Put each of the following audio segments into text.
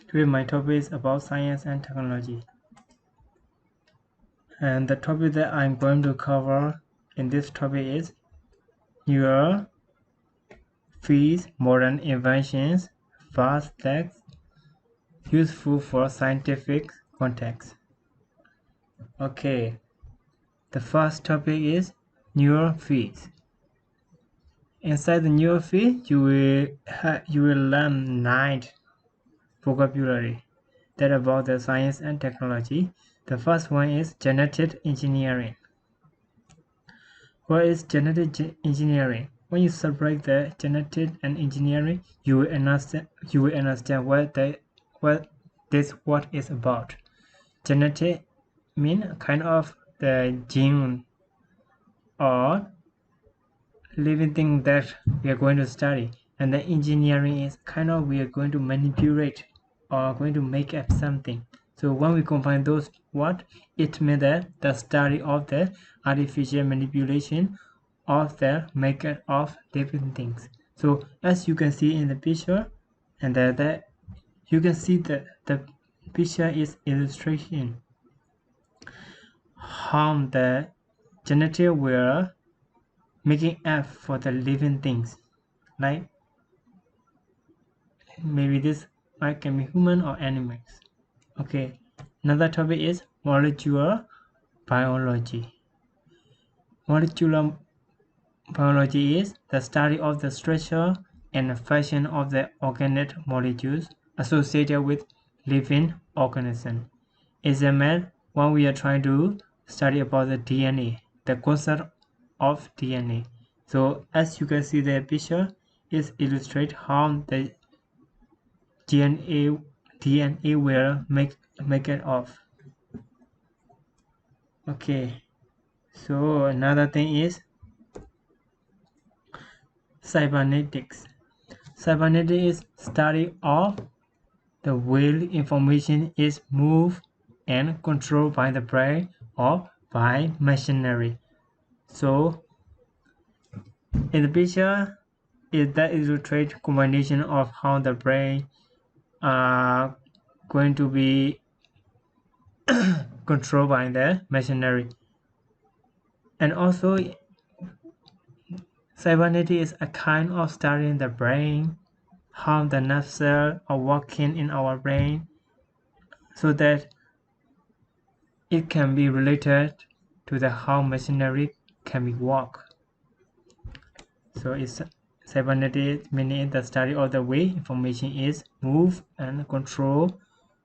Today my topic is about science and technology. And the topic that I'm going to cover in this topic is neural fees, modern inventions, fast text, useful for scientific context. Okay, the first topic is neural fees. Inside the neural feed, you will learn 9 vocabulary that about the science and technology. The first one is genetic engineering. What is genetic engineering? When you separate the genetic and engineering, you will understand what this word is about. Genetic mean kind of the gene or living thing that we are going to study, and the engineering is kind of we are going to manipulate or going to make up something. So when we combine those what it means that the study of the artificial manipulation of the maker of different things. So as you can see in the picture, and you can see that the picture is illustration how the genetic will making up for the living things, like maybe this might can be human or animals. Okay, another topic is molecular biology. Molecular biology is the study of the structure and function of the organic molecules associated with living organisms. It's a math when we are trying to study about the DNA, the concept of DNA. So as you can see the picture is illustrate how the DNA will make it off. Okay, so another thing is cybernetics. Cybernetics is study of the way information is moved and controlled by the brain or by machinery. So in the picture, that illustrates combination of how the brain are going to be controlled by the machinery. And also cybernetics is a kind of studying the brain, how the nerve cells are working in our brain, so that it can be related to the how machinery can be work. So it's cybernetics meaning the study of the way information is moved and controlled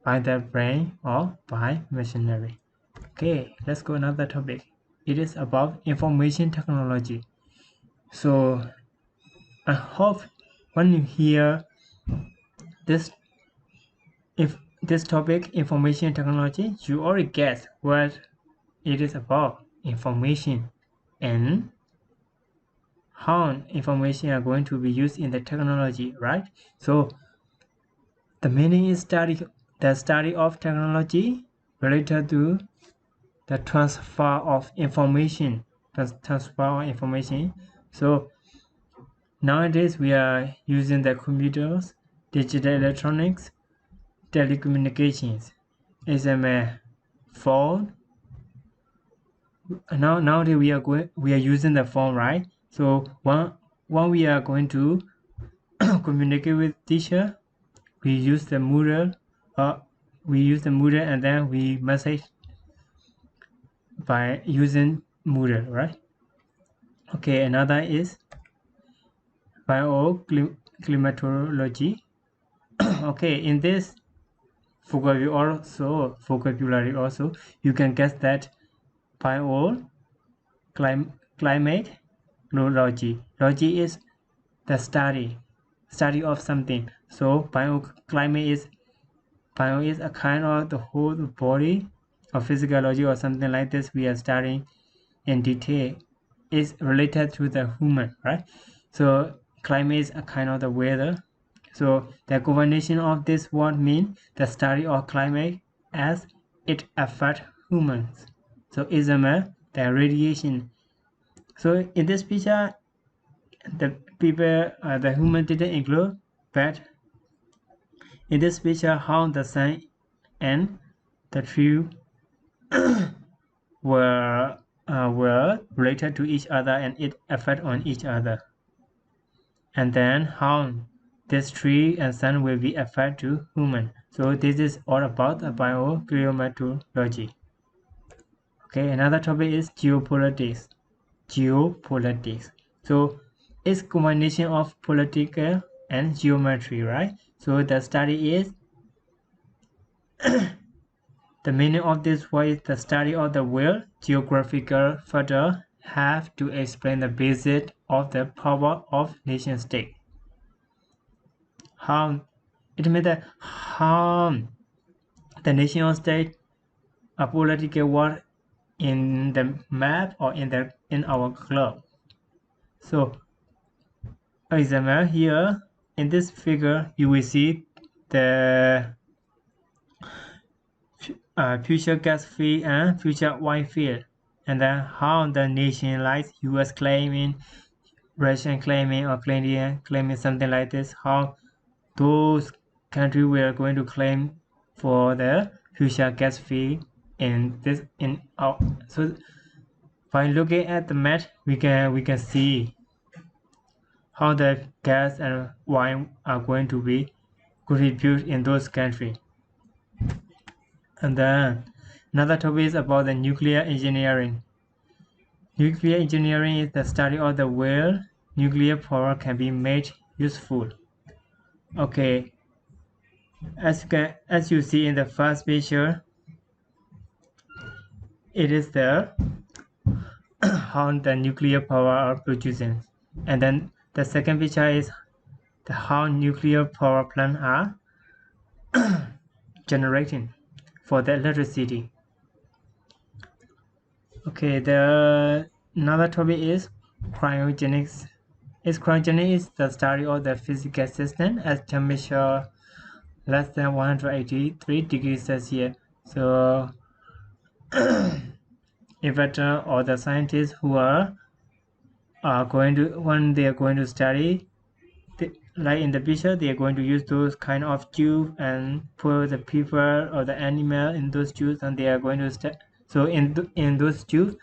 by the brain or by machinery. Okay, let's go another topic. It is about information technology. So I hope when you hear this topic, information technology, you already guess what it is about, information, and how information are going to be used in the technology, right? So the meaning is the study of technology related to the transfer of information. So nowadays we are using the computers, digital electronics, telecommunications, SMS, phone. Nowadays we are using the phone, right? So when we are going to communicate with teacher, we use the Moodle, and then we message by using Moodle, right? Okay, another is bioclimatology. Okay, in this vocabulary also, you can guess that climate logy. Logy is the study of something. So bio is a kind of the whole body of physiology or something like this we are studying in detail. Is related to the human, right? So climate is a kind of the weather. So the combination of this word mean the study of climate as it affects humans. So ism the radiation. So in this picture, the people, the human didn't include, but In this picture, how the sun and the tree were related to each other and it affect on each other, and then how this tree and sun will be affect to human. So this is all about the bioclimatology. Okay, another topic is geopolitics. Geopolitics. So it's combination of political and geometry, right? So the study is the meaning of this word is the study of the world. Geographical further have to explain the basis of the power of nation state. How it means that how the nation state a political word in the map or in our globe. So, for example, here in this figure, you will see the future gas field and future oil field, and then how the nation like U.S. claiming, Russian claiming, or claiming something like this, how those countries were going to claim for the future gas field so by looking at the map we can see how the gas and oil are going to be contributed in those countries. And then another topic is about the nuclear engineering. Nuclear engineering is the study of the way nuclear power can be made useful. Okay, as you see in the first picture, it is the how the nuclear power are producing, and then the second picture is the how nuclear power plants are generating for the electricity. Okay, another topic is cryogenics. Cryogenics is the study of the physical system at temperature less than 183 degrees Celsius. So inventor or the scientists who are going to when they are going to study like in the picture, they are going to use those kind of tube and put the people or the animal in those tubes, and they are going to so in those tubes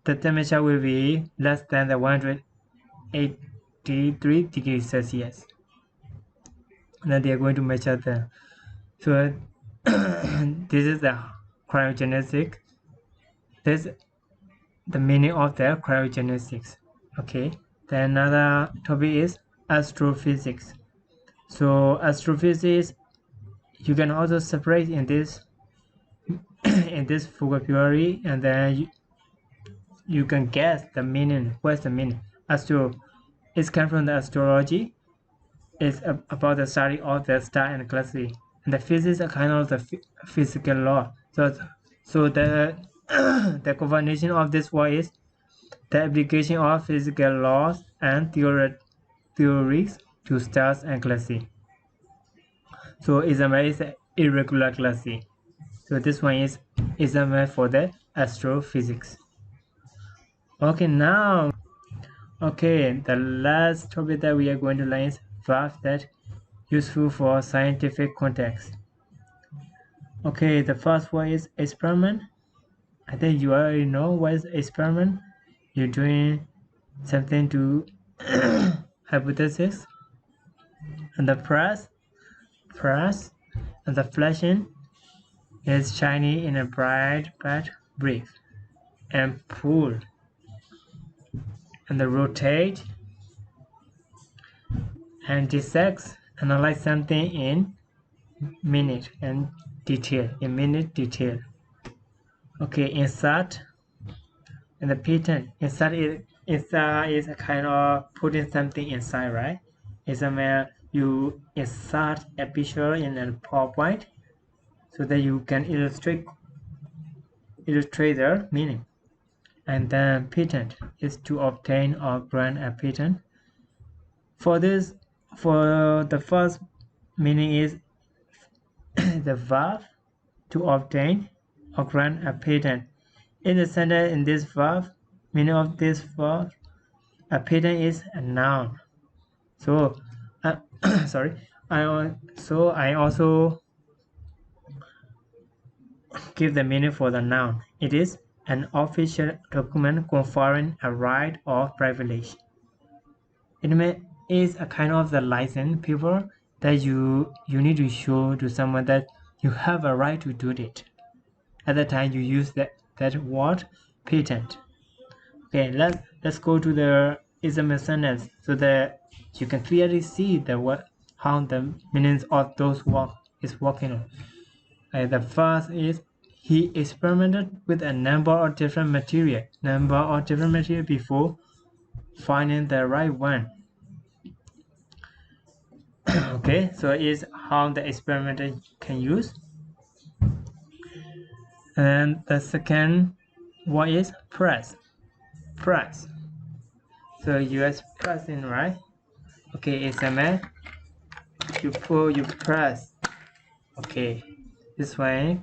the temperature will be less than the 183 degrees Celsius, and then they are going to measure them. So this is the cryogenics. This is the meaning of the cryogenics. Okay, then another topic is astrophysics. So astrophysics, you can also separate in this in this vocabulary, and then you can guess the meaning. What's the meaning? Astro, it comes from the astrology. It's about the study of the star and galaxy, and the physics are kind of the physical law. So the the combination of this word is the application of physical laws and theories to stars and galaxy. So Isma is an irregular galaxy. So this one is Isma for the astrophysics. Okay, now, the last topic that we are going to learn is verbs that useful for scientific context. Okay, the first one is experiment. I think you already know what is experiment. You're doing something to hypothesis, and the press, and the flashing is shiny in a bright brick, and pull, and the rotate, and dissect, analyze something in minute and detail, Okay, insert and the pattern. Insert is a kind of putting something inside, right? It's where you insert a picture in a PowerPoint so that you can illustrate the meaning. And then patent is to obtain or grant a patent. For the first meaning is the verb to obtain or grant a patent. In the sentence in this verb, meaning of this verb, a patent is a noun. So, sorry, I also give the meaning for the noun. It is an official document conferring a right or privilege. It is a kind of the license paper that you need to show to someone that you have a right to do it. At the time you use that word patent. Okay, let's go to the ism and sentence so that you can clearly see how the meanings of those work is working on. The first is he experimented with a number of different material before finding the right one. Okay, so is how the experimenter can use. And the second one is press. So US pressing, right? Okay, it's a man. You pull, you press. Okay, this way.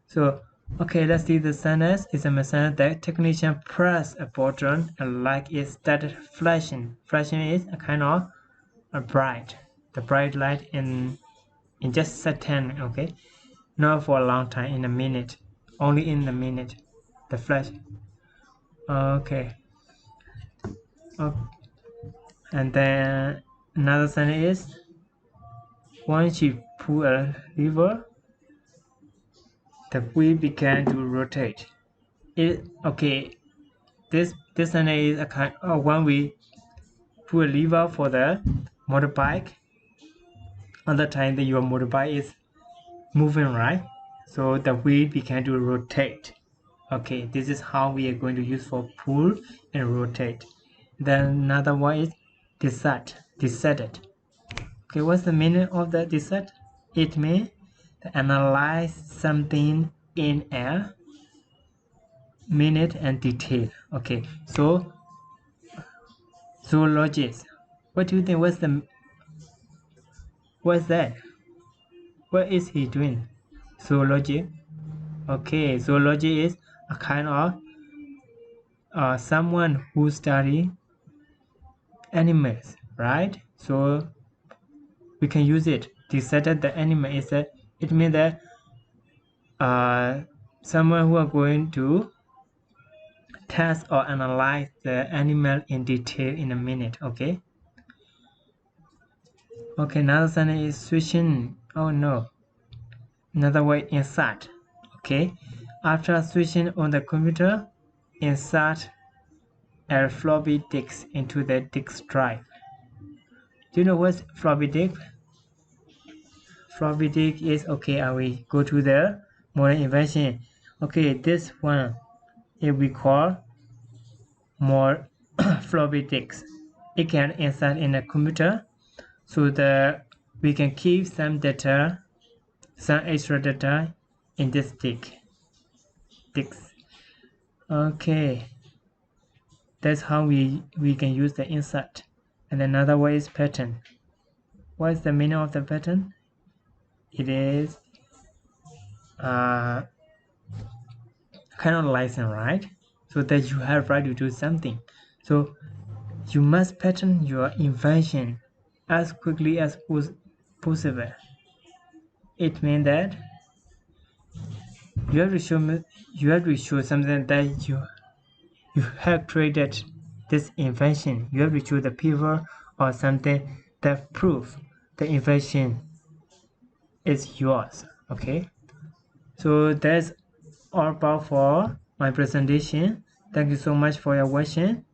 So okay, let's see the sentence. It's a sentence that technician press a button and light it started flashing. Flashing is a kind of a bright light in just a second. Okay, not for a long time, in a minute, only in a minute, the flash. Okay. And then another sentence is once you pull a lever, the wheel began to rotate. This sentence is a kind of when we pull a lever for the motorbike. All the time that your motorbike is moving, right? So the wheel began to rotate. Okay, this is how we are going to use for pull and rotate. Then another one is decided. Okay, what's the meaning of the decide? It means to analyze something in a minute and detail. Okay, so zoologist. What do you think? What's that? What is he doing? Zoology. Okay, zoology is a kind of someone who study animals, right? So we can use it. Decided the animal is that it means that someone who are going to test or analyze the animal in detail in a minute. Okay, another sentence is switching. Oh no, another way, insert. Okay, after switching on the computer, insert a floppy disk into the disk drive. Do you know what's floppy disk? Floppy disk is, okay, I will go to the modern invention. Okay, this one we call more floppy disk. It can insert in a computer so that we can keep some extra data in this disk. Okay, that's how we can use the insert. And another way is pattern. What is the meaning of the pattern? It is kind of license, right? So that you have right to do something. So you must patent your invention as quickly as possible. It means that you have to show something that you have created this invention. You have to show the people or something that proves the invention is yours. Okay, so that's all about for my presentation. Thank you so much for your watching.